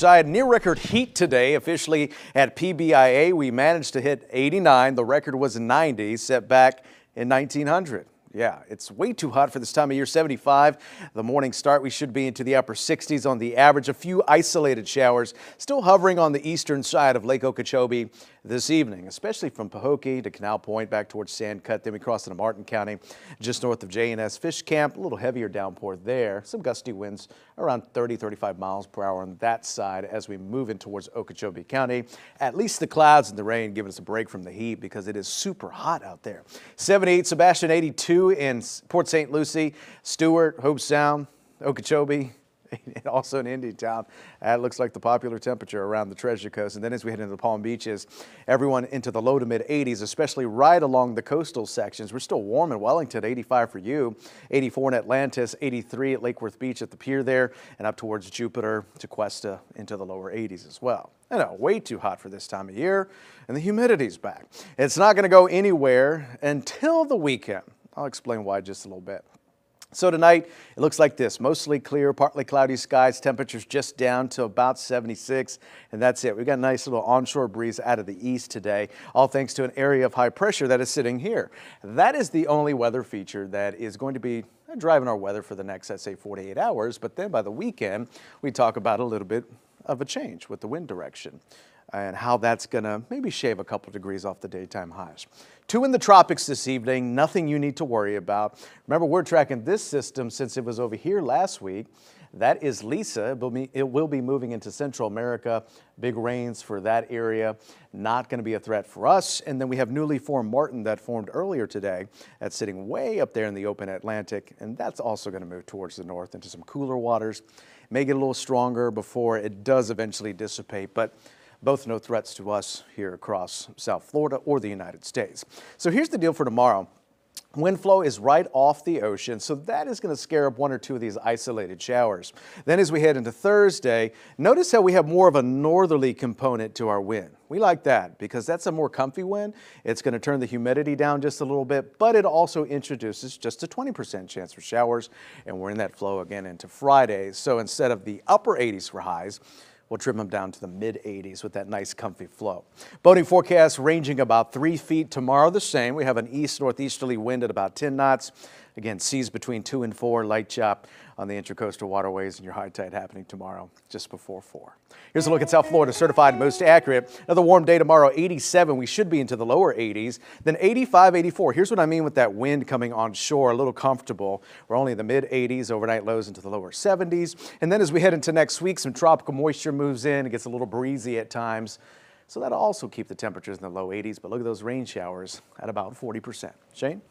Near record heat today, officially at PBIA. We managed to hit 89. The record was 90, set back in 1900. Yeah, it's way too hot for this time of year. 75. The morning start, we should be into the upper 60s on the average. A few isolated showers still hovering on the eastern side of Lake Okeechobee this evening, especially from Pahokee to Canal Point back towards Sandcut. Then we cross into Martin County, just north of J&S Fish Camp. A little heavier downpour there. Some gusty winds around 30-35 miles per hour on that side as we move in towards Okeechobee County. At least the clouds and the rain giving us a break from the heat because it is super hot out there. 78, Sebastian 82 in Port St. Lucie, Stewart, Hobe Sound, Okeechobee, and also in Indiantown. It looks like the popular temperature around the Treasure Coast. And then as we head into the Palm Beaches, everyone into the low to mid 80s, especially right along the coastal sections. We're still warm in Wellington, 85 for you, 84 in Atlantis, 83 at Lake Worth Beach at the pier there, and up towards Jupiter to Cuesta into the lower 80s as well. I know, way too hot for this time of year, and the humidity's back. It's not going to go anywhere until the weekend. I'll explain why just a little bit. So tonight, it looks like this. Mostly clear, partly cloudy skies. Temperatures just down to about 76, and that's it. We've got a nice little onshore breeze out of the east today, all thanks to an area of high pressure that is sitting here. That is the only weather feature that is going to be driving our weather for the next, I'd say, 48 hours. But then by the weekend, we talk about a little bit of a change with the wind direction and how that's going to maybe shave a couple degrees off the daytime highs. 2 in the tropics this evening, nothing you need to worry about. Remember, we're tracking this system since it was over here last week. That is Lisa. It will be moving into Central America. Big rains for that area. Not going to be a threat for us. And then we have newly formed Martin that formed earlier today. That's sitting way up there in the open Atlantic. And that's also going to move towards the north into some cooler waters. May get a little stronger before it does eventually dissipate. But both no threats to us here across South Florida or the United States. So here's the deal for tomorrow. Wind flow is right off the ocean, so that is going to scare up 1 or 2 of these isolated showers. Then as we head into Thursday, notice how we have more of a northerly component to our wind. We like that because that's a more comfy wind. It's going to turn the humidity down just a little bit, but it also introduces just a 20% chance for showers, and we're in that flow again into Friday. So instead of the upper 80s for highs, we'll trim them down to the mid 80s with that nice comfy flow. Boating forecast ranging about 3 feet. Tomorrow the same. We have an east-northeasterly wind at about 10 knots. Again, seas between 2 and 4, light chop on the intracoastal waterways, and your high tide happening tomorrow just before 4. Here's a look at South Florida, certified most accurate. Another warm day tomorrow, 87. We should be into the lower 80s. Then 85, 84. Here's what I mean with that wind coming onshore, a little comfortable. We're only in the mid 80s, overnight lows into the lower 70s. And then as we head into next week, some tropical moisture moves in. It gets a little breezy at times. So that'll also keep the temperatures in the low 80s. But look at those rain showers at about 40%. Shane?